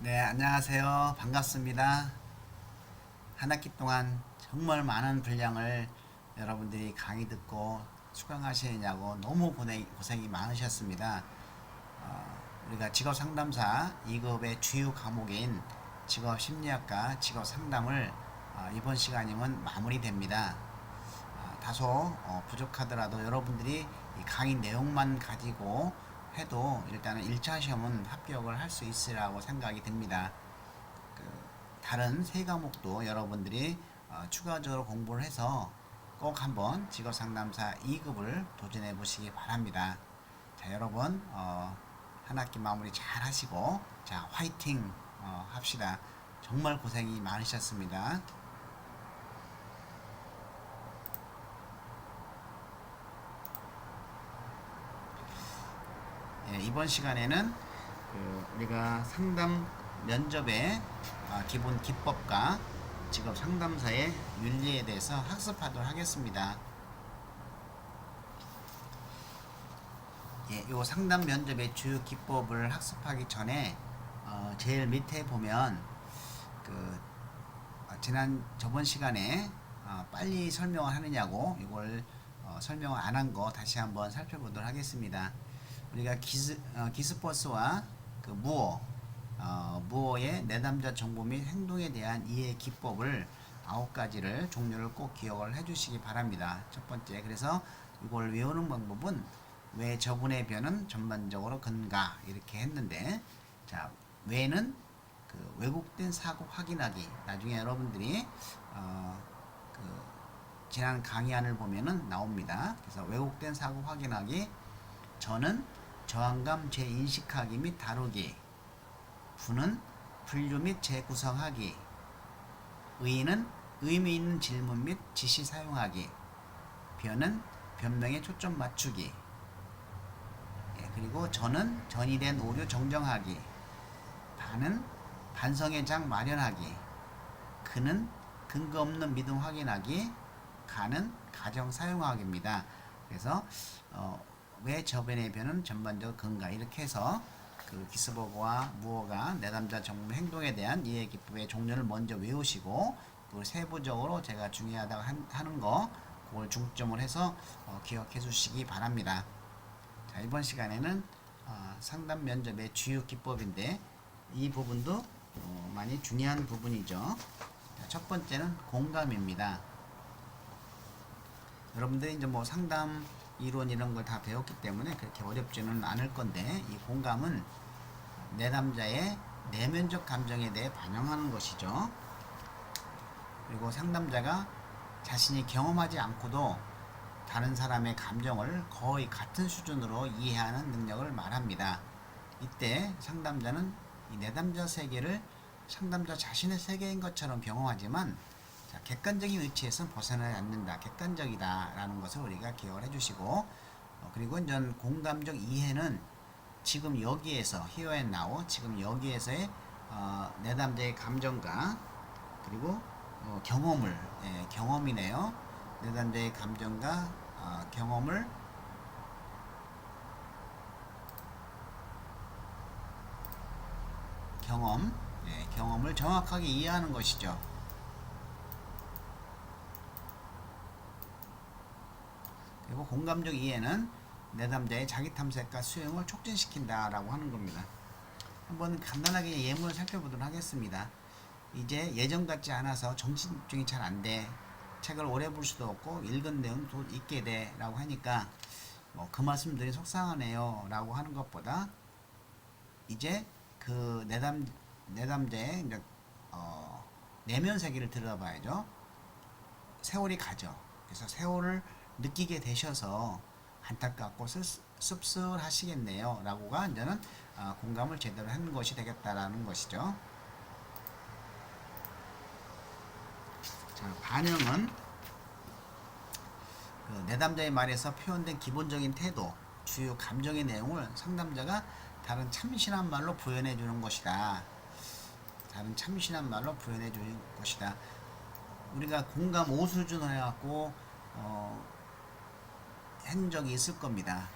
네, 안녕하세요. 반갑습니다. 한 학기 동안 정말 많은 분량을 여러분들이 강의 듣고 수강하시느냐고 너무 고생이 많으셨습니다. 우리가 직업 상담사 2급의 주요 과목인 직업 심리학과 직업 상담을 이번 시간이면 마무리됩니다. 다소 부족하더라도 여러분들이 이 강의 내용만 가지고 해도 일단은 1차 시험은 합격을 할 수 있으라고 생각이 듭니다. 다른 세 과목도 여러분들이 추가적으로 공부를 해서 꼭 한번 직업상담사 2급을 도전해 보시기 바랍니다. 자, 여러분 한 학기 마무리 잘 하시고 자 화이팅 합시다. 정말 고생이 많으셨습니다. 예, 이번 시간에는 우리가 상담 면접의 기본 기법과 직업 상담사의 윤리에 대해서 학습하도록 하겠습니다. 예, 요 상담 면접의 주요 기법을 학습하기 전에 제일 밑에 보면 그 저번 시간에 빨리 설명을 하느냐고 이걸 설명을 안 한 거 다시 한번 살펴보도록 하겠습니다. 우리가 기스퍼스와 그 무어의 내담자 정보 및 행동에 대한 이해 기법을 9가지를 종류를 꼭 기억을 해주시기 바랍니다. 첫 번째, 그래서 이걸 외우는 방법은 왜 저분의 변은 전반적으로 근가 이렇게 했는데, 자 왜는 그 왜곡된 사고 확인하기. 나중에 여러분들이 그 지난 강의안을 보면은 나옵니다. 그래서 왜곡된 사고 확인하기. 저는 저항감 재인식하기 및 다루기. 부는 분류 및 재구성하기. 의는 의미 있는 질문 및 지시 사용하기. 변은 변명에 초점 맞추기. 예, 그리고 저는 전이된 오류 정정하기. 반은 반성의 장 마련하기. 그는 근거 없는 믿음 확인하기. 가는 가정 사용하기입니다. 그래서 왜 저변의 변은 전반적으로 근가 이렇게 해서 그 기스버그와 무어가 내담자 정보 행동에 대한 이해 기법의 종류를 먼저 외우시고 그 세부적으로 제가 중요하다고 하는 거 그걸 중점을 해서 기억해 주시기 바랍니다. 자, 이번 시간에는 상담 면접의 주요 기법인데 이 부분도 많이 중요한 부분이죠. 자, 첫 번째는 공감입니다. 여러분들이 이제 뭐 상담 이론 이런 걸 다 배웠기 때문에 그렇게 어렵지는 않을 건데, 이 공감은 내담자의 내면적 감정에 대해 반영하는 것이죠. 그리고 상담자가 자신이 경험하지 않고도 다른 사람의 감정을 거의 같은 수준으로 이해하는 능력을 말합니다. 이때 상담자는 이 내담자 세계를 상담자 자신의 세계인 것처럼 경험하지만 객관적인 위치에서는 벗어나지 않는다. 객관적이다 라는 것을 우리가 기억을 해주시고, 그리고 이제 공감적 이해는 지금 여기에서 here and now, 지금 여기에서의 내담자의 감정과 그리고 경험을, 경험이네요. 내담자의 감정과 경험을 경험을 정확하게 이해하는 것이죠. 그리고 공감적 이해는 내담자의 자기 탐색과 수용을 촉진시킨다라고 하는 겁니다. 한번 간단하게 예문을 살펴보도록 하겠습니다. 이제 예전 같지 않아서 정신 집중이 잘 안 돼. 책을 오래 볼 수도 없고 읽은 내용도 잊게 돼 라고 하니까 그 말씀들이 속상하네요 라고 하는 것보다 이제 그 내담자의 이제 내면 세계를 들어봐야죠. 세월이 가죠. 그래서 세월을 느끼게 되셔서 안타깝고 씁쓸하시겠네요 라고가 이제는 공감을 제대로 하는 것이 되겠다라는 것이죠. 자, 반응은 그 내담자의 말에서 표현된 기본적인 태도, 주요 감정의 내용을 상담자가 다른 참신한 말로 표현해 주는 것이다. 다른 참신한 말로 표현해 주는 것이다. 우리가 공감 5수준을 해갖고 한 적이 있을 겁니다.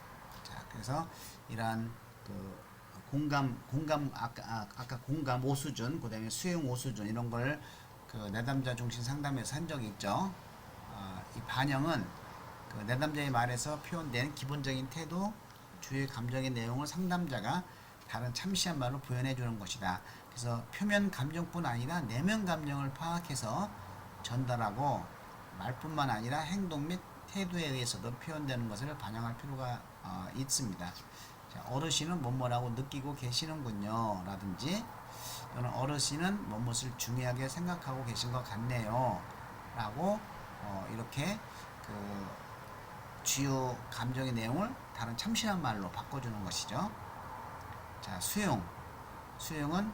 자, 그래서 이러한 그 아까 공감 5수준, 그 다음에 수용 5수준, 이런 걸 그 내담자 중심 상담에서 한 적이 있죠. 이 반영은 그 내담자의 말에서 표현된 기본적인 태도, 주의 감정의 내용을 상담자가 다른 참신한 말로 표현해 주는 것이다. 그래서 표면 감정뿐 아니라 내면 감정을 파악해서 전달하고, 말뿐만 아니라 행동 및 태도에 의해서도 표현되는 것을 반영할 필요가 있습니다. 자, 어르신은 뭐뭐라고 느끼고 계시는군요 라든지, 또는 어르신은 무엇을 중요하게 생각하고 계신 것 같네요 라고 이렇게 그 주요 감정의 내용을 다른 참신한 말로 바꿔주는 것이죠. 자, 수용은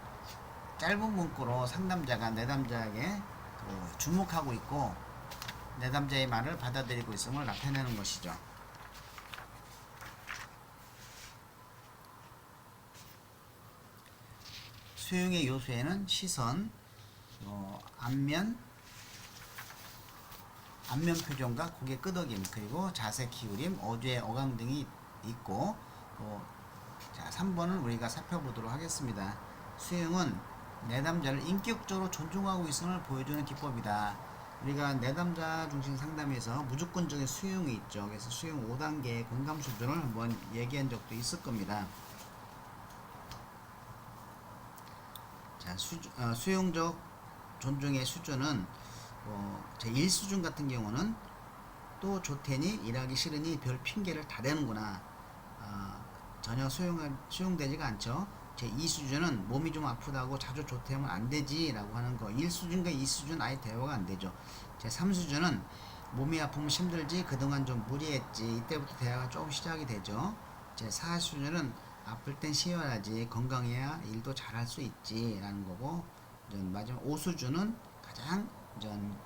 짧은 문구로 상담자가 내담자에게 그 주목하고 있고 내담자의 말을 받아들이고 있음을 나타내는 것이죠. 수용의 요소에는 시선, 안면 표정과 고개 끄덕임, 그리고 자세 기울임, 어조의 어강 등이 있고, 자, 3번은 우리가 살펴보도록 하겠습니다. 수용은 내담자를 인격적으로 존중하고 있음을 보여주는 기법이다. 우리가 내담자 중심 상담에서 무조건적인 수용이 있죠. 그래서 수용 5단계의 공감 수준을 한번 얘기한 적도 있을 겁니다. 자, 수용적 존중의 수준은 제 1수준 같은 경우는 또 좋대니 일하기 싫으니 별 핑계를 다 대는구나. 전혀 수용되지가 않죠. 제 2수준은 몸이 좀 아프다고 자주 조퇴하면 안 되지 라고 하는 거. 1수준과 2수준 아예 대화가 안 되죠. 제 3수준은 몸이 아프면 힘들지, 그동안 좀 무리했지, 이때부터 대화가 조금 시작이 되죠. 제 4수준은 아플 땐 쉬어야지, 건강해야 일도 잘할 수 있지 라는 거고, 마지막 5수준은 가장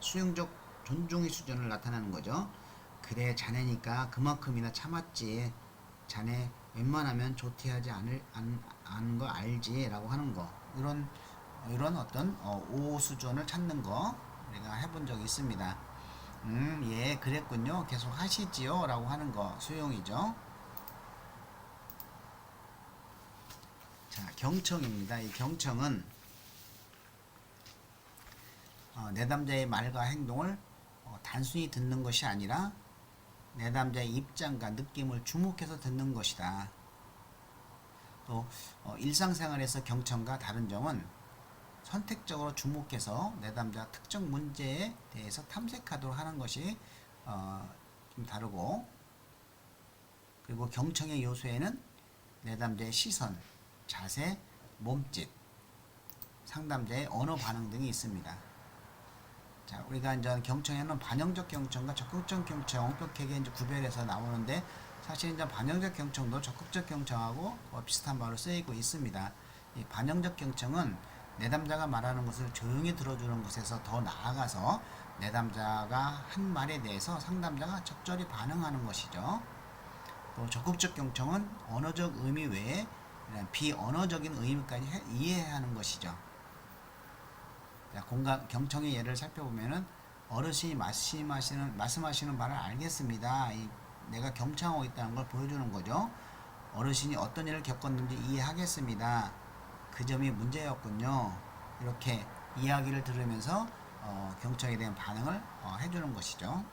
수용적 존중의 수준을 나타내는 거죠. 그래, 자네니까 그만큼이나 참았지, 자네 웬만하면 조퇴하지 않은 거 알지 라고 하는 거. 이런 어떤 5수준을 찾는 거 우리가 해본 적이 있습니다. 예, 그랬군요, 계속 하시지요 라고 하는 거 수용이죠. 자, 경청입니다. 이 경청은 내담자의 말과 행동을 단순히 듣는 것이 아니라 내담자의 입장과 느낌을 주목해서 듣는 것이다. 또 일상생활에서 경청과 다른 점은 선택적으로 주목해서 내담자 특정 문제에 대해서 탐색하도록 하는 것이 좀 다르고, 그리고 경청의 요소에는 내담자의 시선, 자세, 몸짓, 상담자의 언어 반응 등이 있습니다. 자, 우리가 이제 경청에는 반영적 경청과 적극적 경청, 엄격하게 이제 구별해서 나오는데, 사실 이제 반영적 경청도 적극적 경청하고 비슷한 말로 쓰이고 있습니다. 이 반영적 경청은 내담자가 말하는 것을 조용히 들어주는 것에서 더 나아가서 내담자가 한 말에 대해서 상담자가 적절히 반응하는 것이죠. 또 적극적 경청은 언어적 의미 외에 비언어적인 의미까지 이해하는 것이죠. 자, 경청의 예를 살펴보면은 어르신이 말씀하시는 말을 알겠습니다. 내가 경청하고 있다는 걸 보여주는 거죠. 어르신이 어떤 일을 겪었는지 이해하겠습니다. 그 점이 문제였군요. 이렇게 이야기를 들으면서 경청에 대한 반응을 해주는 것이죠.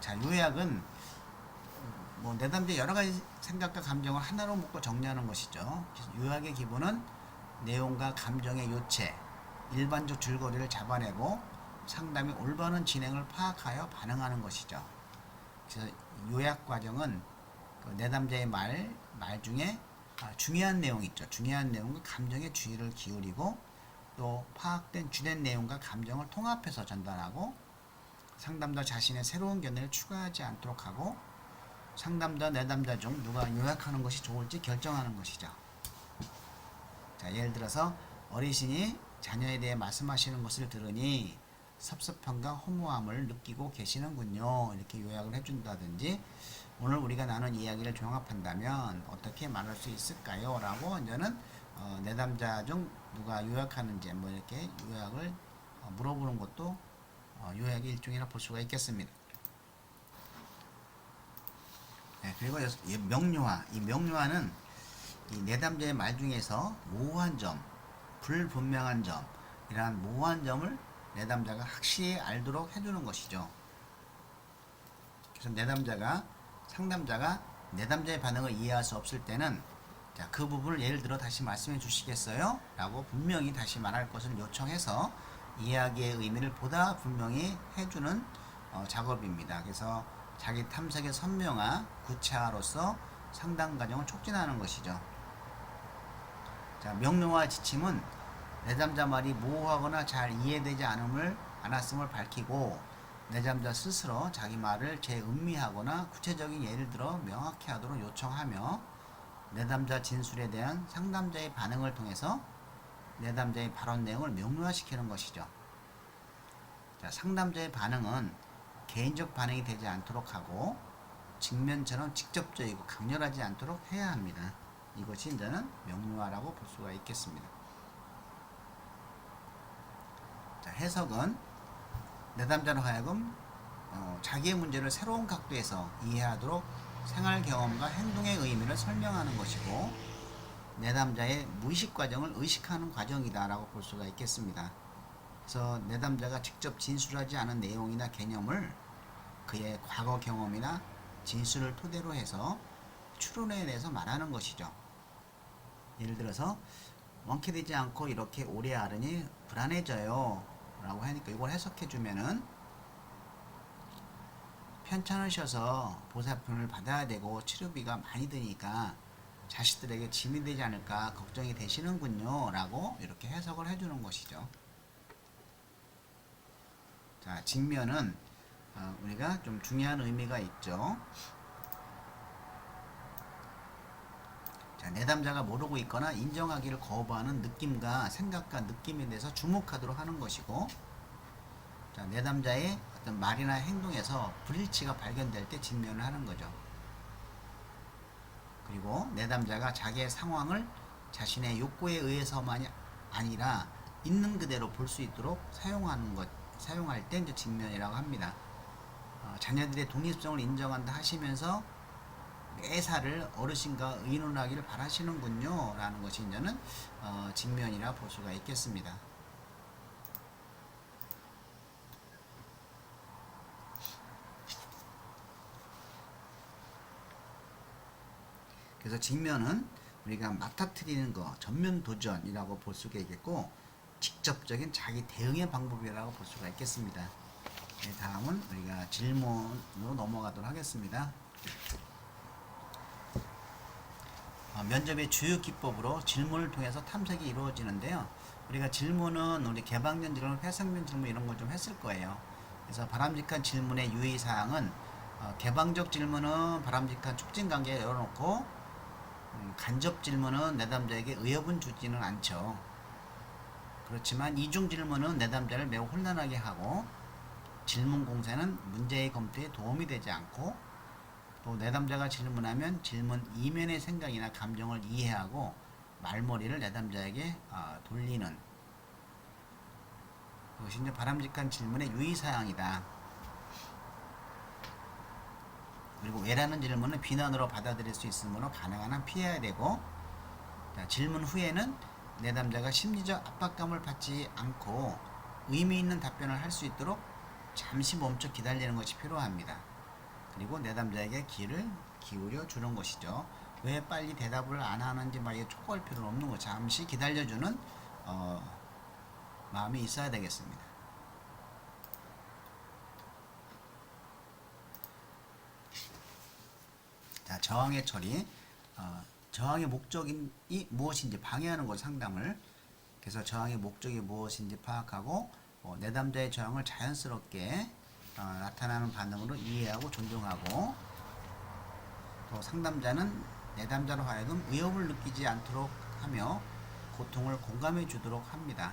자, 요약은 내담자의 여러 가지 생각과 감정을 하나로 묶어 정리하는 것이죠. 요약의 기본은 내용과 감정의 요체, 일반적 줄거리를 잡아내고 상담의 올바른 진행을 파악하여 반응하는 것이죠. 그래서 요약 과정은 그 내담자의 말 중에 중요한 내용이 있죠. 중요한 내용과 감정에 주의를 기울이고, 또 파악된 주된 내용과 감정을 통합해서 전달하고, 상담자 자신의 새로운 견해를 추가하지 않도록 하고, 상담자, 내담자 중 누가 요약하는 것이 좋을지 결정하는 것이죠. 자, 예를 들어서 어르신이 자녀에 대해 말씀하시는 것을 들으니 섭섭함과 허무함을 느끼고 계시는군요. 이렇게 요약을 해준다든지, 오늘 우리가 나눈 이야기를 종합한다면 어떻게 말할 수 있을까요? 라고 이제는 내담자 중 누가 요약하는지 이렇게 요약을 물어보는 것도 요약의 일종이라 볼 수가 있겠습니다. 네, 그리고 명료화. 이 명료화는 이 내담자의 말 중에서 모호한 점, 불분명한 점, 이러한 모호한 점을 내담자가 확실히 알도록 해주는 것이죠. 그래서 상담자가 내담자의 반응을 이해할 수 없을 때는 자, 그 부분을 예를 들어 다시 말씀해 주시겠어요? 라고 분명히 다시 말할 것을 요청해서 이야기의 의미를 보다 분명히 해주는 작업입니다. 그래서 자기 탐색의 선명화, 구체화로서 상담 과정을 촉진하는 것이죠. 자, 명료화 지침은 내담자 말이 모호하거나 잘 이해되지 않았음을 밝히고 내담자 스스로 자기 말을 재음미하거나 구체적인 예를 들어 명확히 하도록 요청하며 내담자 진술에 대한 상담자의 반응을 통해서 내담자의 발언 내용을 명료화시키는 것이죠. 자, 상담자의 반응은 개인적 반응이 되지 않도록 하고 직면처럼 직접적이고 강렬하지 않도록 해야 합니다. 이것이 이제는 명료화라고 볼 수가 있겠습니다. 자, 해석은 내담자로 하여금 자기의 문제를 새로운 각도에서 이해하도록 생활 경험과 행동의 의미를 설명하는 것이고 내담자의 무의식 과정을 의식하는 과정이다라고 볼 수가 있겠습니다. 그래서 내담자가 직접 진술하지 않은 내용이나 개념을 그의 과거 경험이나 진술을 토대로 해서 추론에 대해서 말하는 것이죠. 예를 들어서 원캐되지 않고 이렇게 오래 앓으니 불안해져요 라고 하니까 이걸 해석해 주면은 편찮으셔서 보살핌을 받아야 되고 치료비가 많이 드니까 자식들에게 짐이 되지 않을까 걱정이 되시는군요 라고 이렇게 해석을 해 주는 것이죠. 자, 직면은 우리가 좀 중요한 의미가 있죠. 자, 내담자가 모르고 있거나 인정하기를 거부하는 느낌과 생각과 느낌에 대해서 주목하도록 하는 것이고 자, 내담자의 어떤 말이나 행동에서 불일치가 발견될 때 직면을 하는 거죠. 그리고 내담자가 자기의 상황을 자신의 욕구에 의해서만이 아니라 있는 그대로 볼 수 있도록 사용할 때 이제 직면이라고 합니다. 자녀들의 독립성을 인정한다 하시면서 매사를 어르신과 의논하기를 바라시는군요 라는 것이 이제는 직면이라 볼 수가 있겠습니다. 그래서 직면은 우리가 맡아트리는 거, 전면 도전이라고 볼 수가 있겠고 직접적인 자기 대응의 방법이라고 볼 수가 있겠습니다. 네, 다음은 우리가 질문으로 넘어가도록 하겠습니다. 면접의 주요 기법으로 질문을 통해서 탐색이 이루어지는데요. 우리가 질문은 우리 개방전 질문, 회상전 질문 이런 걸 좀 했을 거예요. 그래서 바람직한 질문의 유의사항은 개방적 질문은 바람직한 촉진 관계에 열어놓고 간접 질문은 내담자에게 의협은 주지는 않죠. 그렇지만 이중 질문은 내담자를 매우 혼란하게 하고 질문 공세는 문제의 검토에 도움이 되지 않고 또 내담자가 질문하면 질문 이면의 생각이나 감정을 이해하고 말머리를 내담자에게 돌리는 그것이 이제 바람직한 질문의 유의사항이다. 그리고 왜라는 질문은 비난으로 받아들일 수 있으므로 가능한 한 피해야 되고 질문 후에는 내담자가 심리적 압박감을 받지 않고 의미 있는 답변을 할 수 있도록 잠시 멈춰 기다리는 것이 필요합니다. 그리고 내담자에게 귀를 기울여 주는 것이죠. 왜 빨리 대답을 안 하는지 막 촉구할 필요는 없는 거 잠시 기다려주는 마음이 있어야 되겠습니다. 자, 저항의 처리. 저항의 목적이 무엇인지 방해하는 것 상담을. 그래서 저항의 목적이 무엇인지 파악하고 내담자의 저항을 자연스럽게 나타나는 반응으로 이해하고 존중하고 또 상담자는 내담자로 하여금 위협을 느끼지 않도록 하며 고통을 공감해 주도록 합니다.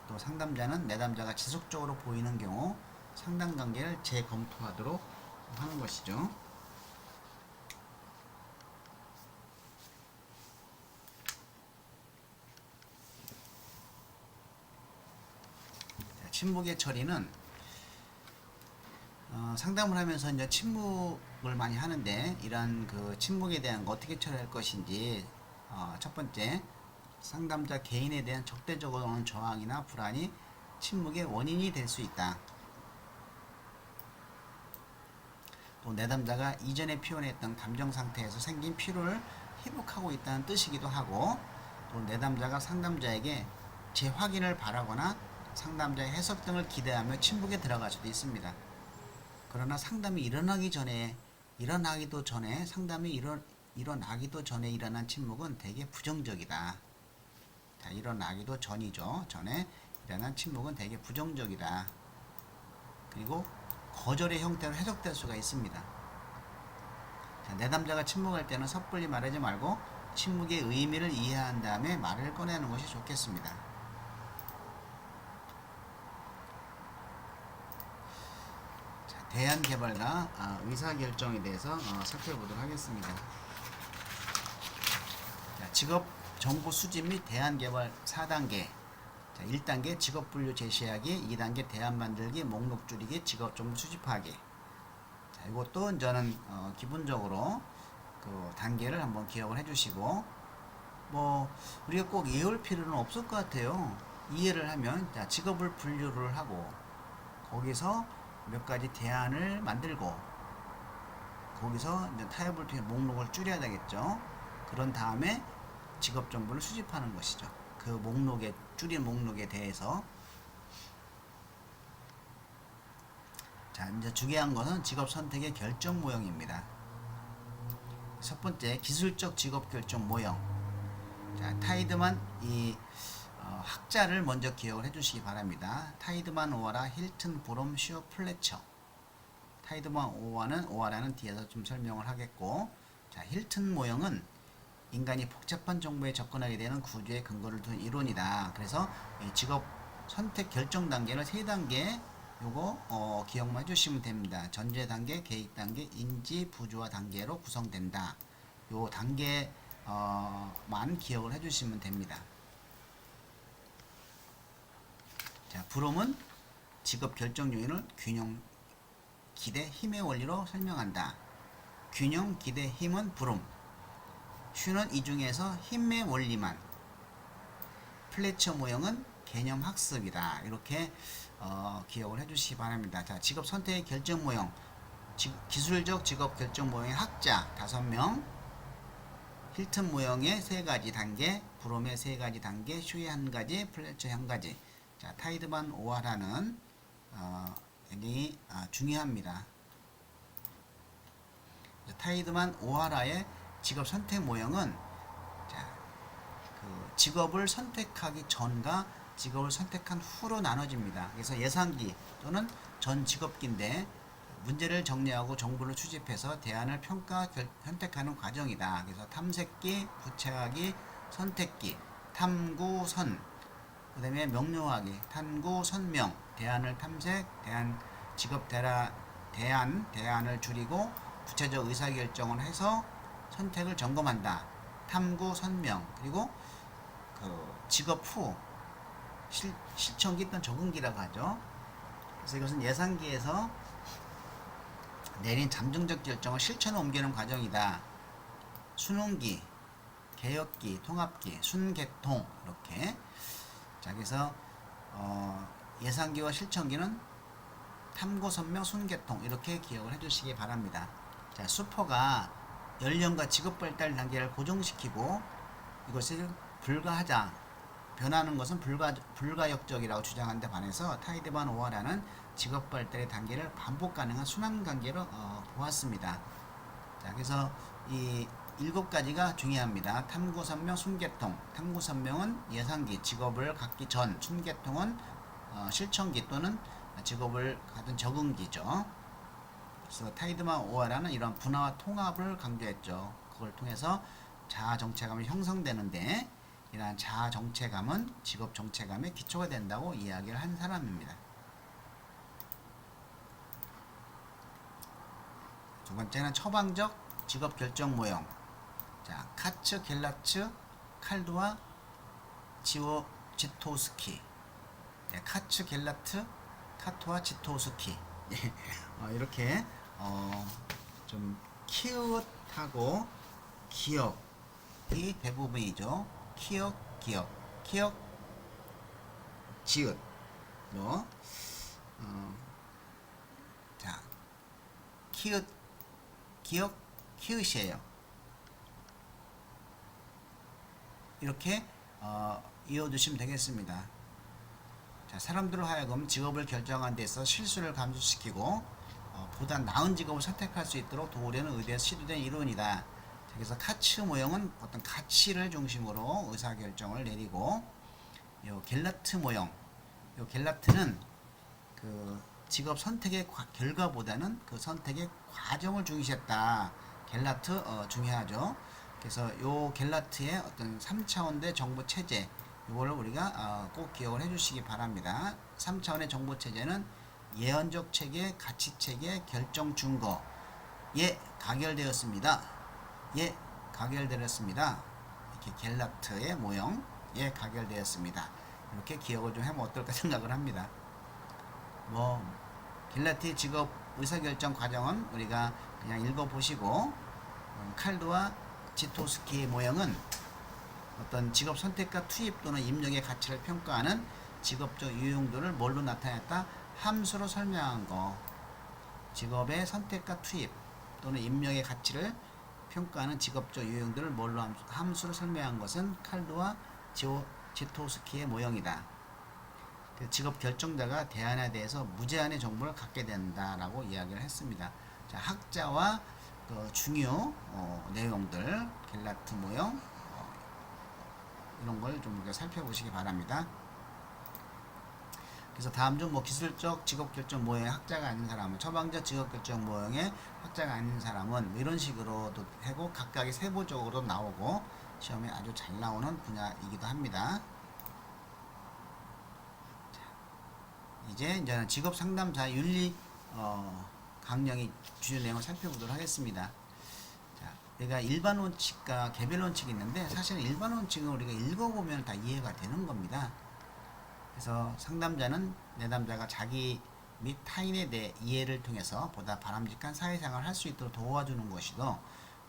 또 상담자는 내담자가 지속적으로 보이는 경우 상담관계를 재검토하도록 하는 것이죠. 침묵의 처리는 상담을 하면서 이제 침묵 침묵을 많이 하는데 이런 그 침묵에 대한 거 어떻게 처리할 것인지 첫 번째 상담자 개인에 대한 적대적으로 오는 저항이나 불안이 침묵의 원인이 될 수 있다. 또 내담자가 이전에 표현했던 감정 상태에서 생긴 피로를 회복하고 있다는 뜻이기도 하고 또 내담자가 상담자에게 재확인을 바라거나 상담자의 해석 등을 기대하며 침묵에 들어갈 수도 있습니다. 그러나 상담이 일어나기도 전에 일어난 침묵은 되게 부정적이다. 자, 일어나기도 전이죠. 전에 일어난 침묵은 되게 부정적이다. 그리고 거절의 형태로 해석될 수가 있습니다. 자, 내담자가 침묵할 때는 섣불리 말하지 말고 침묵의 의미를 이해한 다음에 말을 꺼내는 것이 좋겠습니다. 자, 대안개발과 의사결정에 대해서 살펴보도록 하겠습니다. 자, 직업 정보 수집 및 대안개발 4단계. 자, 1단계 직업분류 제시하기, 2단계 대안 만들기, 목록 줄이기, 직업 정보 수집하기. 자, 이것도 저는 기본적으로 그 단계를 한번 기억을 해주시고, 우리가 꼭 외울 필요는 없을 것 같아요. 이해를 하면, 자, 직업을 분류를 하고, 거기서 몇 가지 대안을 만들고, 거기서 이제 타협을 통해 목록을 줄여야 되겠죠. 그런 다음에 직업 정보를 수집하는 것이죠. 그 목록에 줄인 목록에 대해서. 자, 이제 중요한 것은 직업 선택의 결정 모형입니다. 첫 번째, 기술적 직업 결정 모형. 자, 타이드만 이 학자를 먼저 기억을 해주시기 바랍니다. 타이드만 오하라, 힐튼, 브롬, 슈어, 플래처. 타이드만 오하라는 뒤에서 좀 설명을 하겠고, 자, 힐튼 모형은 인간이 복잡한 정보에 접근하게 되는 구조의 근거를 둔 이론이다. 그래서 직업 선택 결정 단계를 3단계 요거 기억만 해주시면 됩니다. 전제 단계, 계획 단계, 인지, 부조화 단계로 구성된다. 요 단계만 기억을 해주시면 됩니다. 자, 브롬은 직업 결정 요인을 균형, 기대, 힘의 원리로 설명한다. 균형, 기대, 힘은 브롬. 슈는 이 중에서 힘의 원리만. 플래처 모형은 개념 학습이다. 이렇게 기억을 해주시기 바랍니다. 자, 직업 선택의 결정 모형. 기술적 직업 결정 모형의 학자 5명. 힐튼 모형의 3가지 단계, 브롬의 3가지 단계, 슈의 1가지, 플래처의 1가지. 자, 타이드만 오하라는 굉장히 중요합니다. 타이드만 오하라의 직업 선택 모형은 그 직업을 선택하기 전과 직업을 선택한 후로 나눠집니다. 그래서 예상기 또는 전 직업기인데 문제를 정리하고 정보를 수집해서 대안을 선택하는 과정이다. 그래서 탐색기, 구체화기, 선택기, 탐구선, 그 다음에 명료하기, 탐구, 선명, 대안을 탐색, 대안을 줄이고 구체적 의사결정을 해서 선택을 점검한다. 탐구, 선명, 그리고 그 직업 후 실천기 또는 적응기라고 하죠. 그래서 이것은 예상기에서 내린 잠정적 결정을 실천에 옮기는 과정이다. 수능기, 개혁기, 통합기, 순개통 이렇게. 자, 그래서 예상기와 실천기는 탐구, 선명, 순개통 이렇게 기억을 해주시기 바랍니다. 자, 수퍼가 연령과 직업 발달 단계를 고정시키고 이것을 불가하자, 변하는 것은 불가역적이라고 주장하는 데 반해서 타이드만 오하라는 직업 발달의 단계를 반복 가능한 순환 관계로 보았습니다. 자, 그래서 이 7가지가 중요합니다. 탐구, 선명, 순개통. 탐구, 선명은 예상기, 직업을 갖기 전. 순개통은 실천기 또는 직업을 갖은 적응기죠. 그래서 타이드만 오하라는 이런 분화와 통합을 강조했죠. 그걸 통해서 자아 정체감이 형성되는데 이러한 자아 정체감은 직업 정체감의 기초가 된다고 이야기를 한 사람입니다. 두 번째는 처방적 직업 결정 모형. 자, 카츠, 겔라츠, 칼두와 지토스키. 네, 카츠, 겔라트, 카토와 지토스키. 이렇게 좀 키읔하고 기역이 대부분이죠. 키읔, 기역, 키읔, 지읒. 뭐, 자, 키읔, 기역, 키읔이에요. 이렇게 이어두시면 되겠습니다. 자, 사람들로 하여금 직업을 결정하는 데서 실수를 감소시키고 보다 나은 직업을 선택할 수 있도록 도우려는 의도에서 시도된 이론이다. 자, 그래서 카츠 모형은 어떤 가치를 중심으로 의사결정을 내리고, 요 겔라트 모형, 요 겔라트는 그 직업 선택의 결과보다는 그 선택의 과정을 중시했다. 겔라트 중요하죠. 그래서 요 겔라트의 어떤 3차원대 정보 체제, 이거를 우리가 꼭 기억을 해주시기 바랍니다. 3차원의 정보 체제는 예언적 체계, 가치 체계, 결정 증거에 가결되었습니다. 예, 가결되었습니다. 이렇게 겔라트의 모형에 가결되었습니다. 이렇게 기억을 좀 하면 어떨까 생각을 합니다. 뭐 겔라트의 직업 의사결정 과정은 우리가 그냥 읽어보시고, 칼드와 지토스키의 모형은 어떤 직업 선택과 투입 또는 입력의 가치를 평가하는 직업적 유용도를 뭘로 나타냈다? 함수로 설명한 거. 직업의 선택과 투입 또는 입력의 가치를 평가하는 직업적 유형들을 뭘로 함수로 설명한 것은 칼드와 지토스키의 모형이다. 직업 결정자가 대안에 대해서 무제한의 정보를 갖게 된다라고 이야기를 했습니다. 자, 학자와 그 중요 내용들, 겔라트 모형 이런 걸 좀 우리가 살펴보시기 바랍니다. 그래서 다음 중 뭐 기술적 직업결정 모형의 학자가 아닌 사람은, 처방적 직업결정 모형의 학자가 아닌 사람은 뭐 이런 식으로도 하고 각각의 세부적으로 나오고 시험에 아주 잘 나오는 분야이기도 합니다. 자, 이제 직업 상담사 윤리 강령의 주요 내용을 살펴보도록 하겠습니다. 자, 우리가 일반 원칙과 개별 원칙이 있는데, 사실은 일반 원칙은 우리가 읽어보면 다 이해가 되는 겁니다. 그래서 상담자는 내담자가 자기 및 타인에 대해 이해를 통해서 보다 바람직한 사회생활을 할 수 있도록 도와주는 것이고,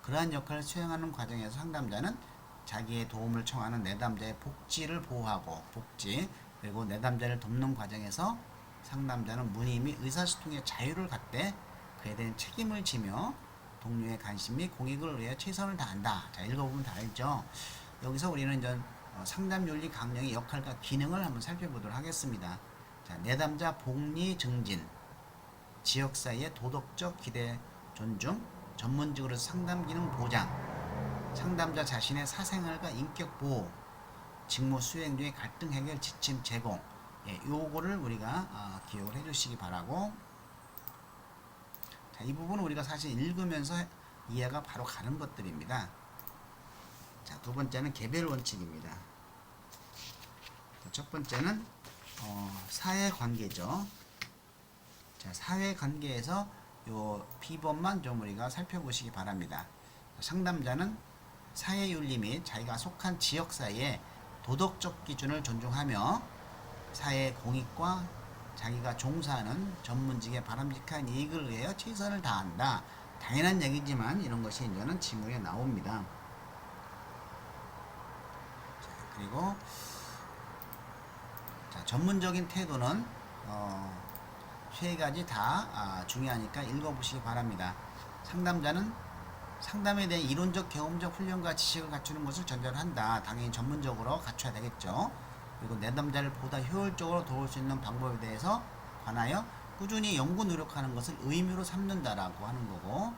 그러한 역할을 수행하는 과정에서 상담자는 자기의 도움을 청하는 내담자의 복지를 보호하고, 그리고 내담자를 돕는 과정에서 상담자는 문의 및 의사소통의 자유를 갖되 그에 대한 책임을 지며 동료의 관심 및 공익을 위해 최선을 다한다. 자, 읽어보면 다 알죠. 여기서 우리는 이제 상담윤리 강령의 역할과 기능을 한번 살펴보도록 하겠습니다. 자, 내담자 복리 증진, 지역사회의 도덕적 기대 존중, 전문직으로 상담 기능 보장, 상담자 자신의 사생활과 인격 보호, 직무 수행 중의 갈등 해결 지침 제공, 요거를 우리가 기억을 해주시기 바라고. 자, 이 부분은 우리가 사실 읽으면서 이해가 바로 가는 것들입니다. 자, 두 번째는 개별 원칙입니다. 자, 첫 번째는 사회관계죠. 자, 사회관계에서 요 B번만 좀 우리가 살펴보시기 바랍니다. 상담자는 사회윤리 및 자기가 속한 지역사회의 도덕적 기준을 존중하며 사회 공익과 자기가 종사하는 전문직의 바람직한 이익을 위하여 최선을 다한다. 당연한 얘기지만 이런 것이 이제는 지문에 나옵니다. 자, 그리고 자, 전문적인 태도는 세 가지 다 중요하니까 읽어보시기 바랍니다. 상담자는 상담에 대한 이론적 경험적 훈련과 지식을 갖추는 것을 전제로 한다. 당연히 전문적으로 갖춰야 되겠죠. 그리고 내담자를 보다 효율적으로 도울 수 있는 방법에 대해서 관하여 꾸준히 연구 노력하는 것을 의무로 삼는다라고 하는 거고,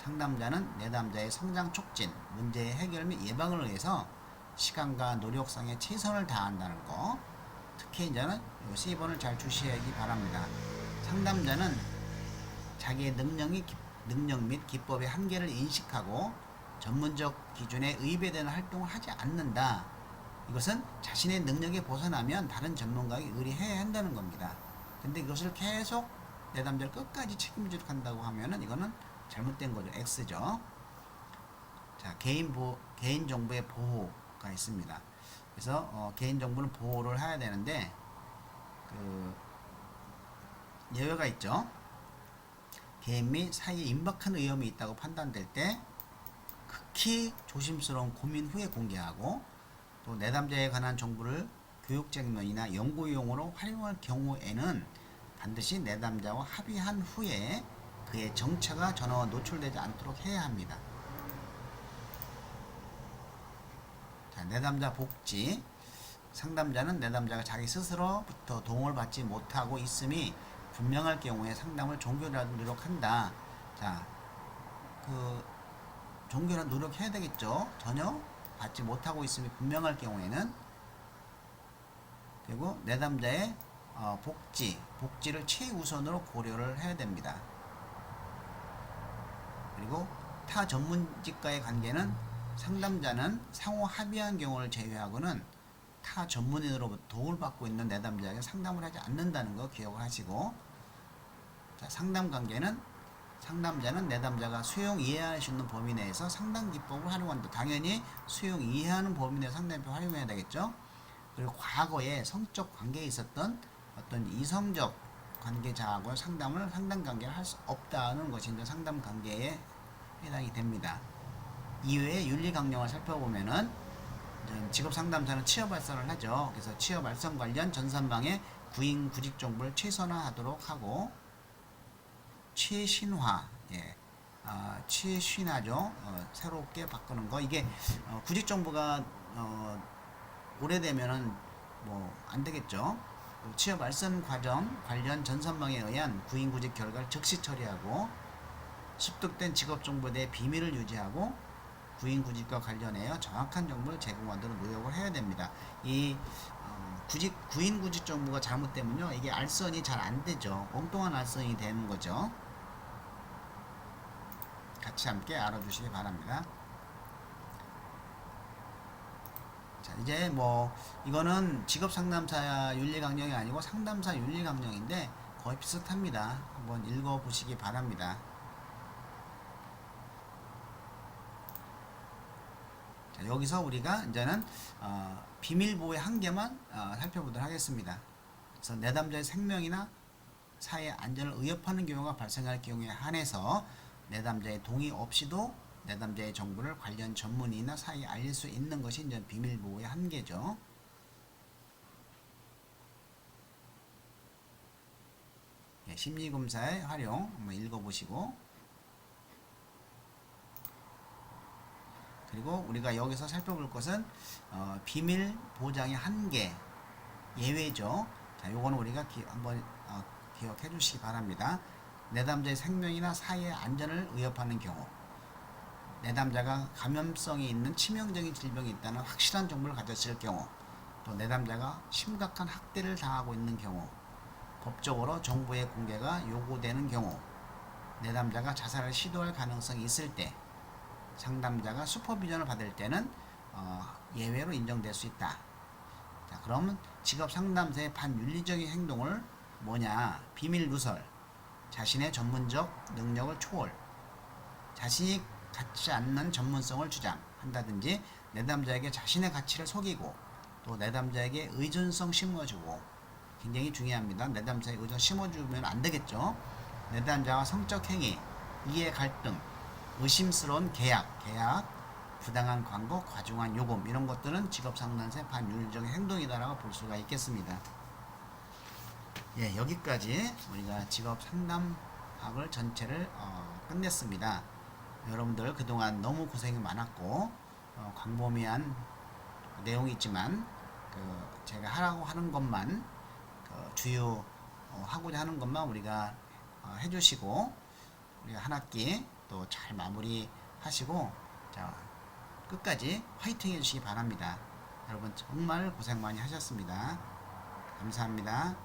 상담자는 내담자의 성장 촉진, 문제 해결 및 예방을 위해서 시간과 노력상의 최선을 다한다는 거. 특히 이제는 이 C번을 잘 주시기 바랍니다. 상담자는 자기의 능력 및 기법의 한계를 인식하고 전문적 기준에 의배되는 활동을 하지 않는다. 이것은 자신의 능력에 벗어나면 다른 전문가에게 의뢰해야 한다는 겁니다. 근데 이것을 계속 내담자를 끝까지 책임지도록 한다고 하면은 이거는 잘못된 거죠. X죠. 자, 개인정보의 보호가 있습니다. 그래서 개인정보는 보호를 해야 되는데 그 예외가 있죠. 개인 및 사이에 임박한 위험이 있다고 판단될 때 극히 조심스러운 고민 후에 공개하고, 또 내담자에 관한 정보를 교육장면이나 연구용으로 활용할 경우에는 반드시 내담자와 합의한 후에 그의 정체가 전화와 노출되지 않도록 해야 합니다. 자, 내담자 복지. 상담자는 내담자가 자기 스스로부터 도움을 받지 못하고 있음이 분명할 경우에 상담을 종결하도록 노력한다. 자, 종결을 노력해야 되겠죠. 전혀 받지 못하고 있음이 분명할 경우에는. 그리고 내담자의 복지를 최우선으로 고려를 해야 됩니다. 그리고 타 전문직과의 관계는 상담자는 상호 합의한 경우를 제외하고는 타 전문인으로부터 도움을 받고 있는 내담자에게 상담을 하지 않는다는 거 기억을 하시고, 자, 상담 관계는 상담자는 내담자가 수용 이해할 수 있는 범위 내에서 상담 기법을 활용한다. 당연히 수용 이해하는 범위 내에서 상담 기법을 활용해야 되겠죠. 그리고 과거에 성적 관계에 있었던 어떤 이성적 관계자하고 상담 관계를 할 수 없다는 것이 이제 상담 관계에 해당이 됩니다. 이외에 윤리 강령을 살펴보면은 직업 상담사는 취업 발선을 하죠. 그래서 취업 발선 관련 전산망의 구인 구직 정보를 최선화하도록 하고, 최신화, 최신화죠. 새롭게 바꾸는 거. 이게 구직 정보가 오래되면은 뭐 안 되겠죠. 취업 발선 과정 관련 전산망에 의한 구인 구직 결과를 즉시 처리하고, 습득된 직업 정보에 대해 비밀을 유지하고, 구인 구직과 관련하여 정확한 정보를 제공하도록 노력을 해야 됩니다. 이 구인 구직 정보가 잘못되면요, 이게 알선이 잘 안 되죠. 엉뚱한 알선이 되는 거죠. 같이 함께 알아주시기 바랍니다. 자, 이제 뭐 이거는 직업 상담사 윤리 강령이 아니고 상담사 윤리 강령인데 거의 비슷합니다. 한번 읽어 보시기 바랍니다. 자, 여기서 우리가 이제는 비밀 보호의 한계만 살펴보도록 하겠습니다. 그래서 내담자의 생명이나 사회의 안전을 위협하는 경우가 발생할 경우에 한해서 내담자의 동의 없이도 내담자의 정보를 관련 전문의나 사회에 알릴 수 있는 것이 이제 비밀 보호의 한계죠. 심리검사의 활용 한번 읽어보시고, 그리고 우리가 여기서 살펴볼 것은 비밀 보장의 한계, 예외죠. 자, 요거는 우리가 한번 기억해 주시기 바랍니다. 내담자의 생명이나 사회의 안전을 위협하는 경우, 내담자가 감염성이 있는 치명적인 질병이 있다는 확실한 정보를 가졌을 경우, 또 내담자가 심각한 학대를 당하고 있는 경우, 법적으로 정보의 공개가 요구되는 경우, 내담자가 자살을 시도할 가능성이 있을 때, 상담자가 슈퍼비전을 받을 때는 예외로 인정될 수 있다. 자, 그러면 직업 상담사의 반윤리적인 행동을 뭐냐? 비밀 누설, 자신의 전문적 능력을 초월, 자신이 갖지 않는 전문성을 주장한다든지, 내담자에게 자신의 가치를 속이고, 또 내담자에게 의존성 심어주고, 굉장히 중요합니다. 내담자에게 의존 심어주면 안 되겠죠. 내담자와 성적 행위, 이해 갈등, 의심스러운 계약, 부당한 광고, 과중한 요금, 이런 것들은 직업 상담사의 반윤리적인 행동이다라고 볼 수가 있겠습니다. 예, 여기까지 우리가 직업 상담학을 전체를 끝냈습니다. 여러분들 그동안 너무 고생이 많았고 광범위한 내용이 있지만 제가 하라고 하는 것만 주요 하고자 하는 것만 우리가 해주시고, 우리가 한 학기 또 잘 마무리 하시고, 자, 끝까지 화이팅 해주시기 바랍니다. 여러분 정말 고생 많이 하셨습니다. 감사합니다.